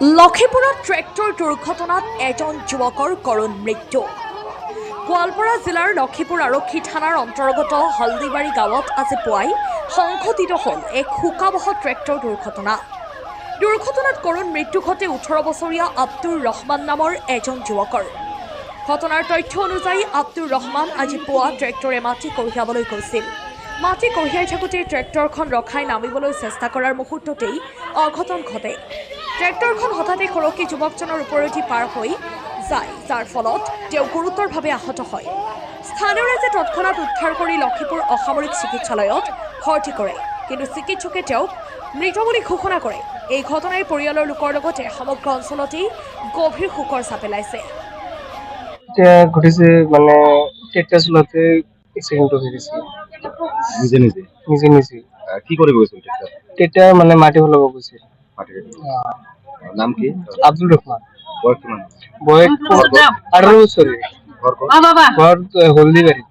লখিমপুৰত ট্ৰেক্টৰ দুৰ্ঘটনাত এজন যুৱকৰ কৰুণ মৃত্যু। গোৱালপাৰা জিলাৰ লখিমপুৰ আৰক্ষী থানাৰ অন্তৰ্গত হলদিবাৰী গাঁৱত আজি পুৱাই সংঘটিত হ'ল এক শোকাবহ ট্ৰেক্টৰ দুৰ্ঘটনা। দুৰ্ঘটনাত কৰুণ মৃত্যু ঘটে 18 বছৰীয়া আব্দুৰ ৰহমান নামৰ এজন যুৱকৰ। ঘটনাৰ তথ্য অনুযায়ী আব্দুৰ ৰহমান আজি পুৱা ট্ৰেক্টৰে মাটি কঢ়িয়াবলৈ গৈছিল। মাটি কঢ়িয়াই থাকোঁতে ট্ৰেক্টৰখন ৰখাই নামিবলৈ চেষ্টা কৰাৰ মুহূৰ্ততেই অঘটন ঘটে। ট্ৰেক্টৰখন হঠাতে সৰকি যুৱকজনৰ ওপৰেদি পাৰ হৈ যায়, যাৰ ফলত তেওঁ গুৰুতৰভাৱে আহত হয়। স্থানীয় ৰাইজে তৎক্ষণাত উদ্ধাৰ কৰি লখিমপুৰ অসামৰিক চিকিৎসালয়ত ভৰ্তি কৰে, কিন্তু চিকিৎসকে তেওঁক মৃত বুলি ঘোষণা কৰে। এই ঘটনাই পৰিয়ালৰ লোকৰ লগতে সমগ্ৰ অঞ্চলতেই গভীৰ শোকৰ ছাপ পেলাইছে। ঘটিছে মানে ট্ৰেক্টৰ চলাতে এক্সিডেন্ট হৈ গৈছে নিজে নিজে নিজে নিজে কি কৰে গৈছিল ট্ৰেক্টৰ মানে মাটি ফলাব গৈছিল। নাম কি? আব্দুল ৰহমান। বয়স কিমান? বয়স 18 বছৰ। ঘৰ হলদিবাড়ি।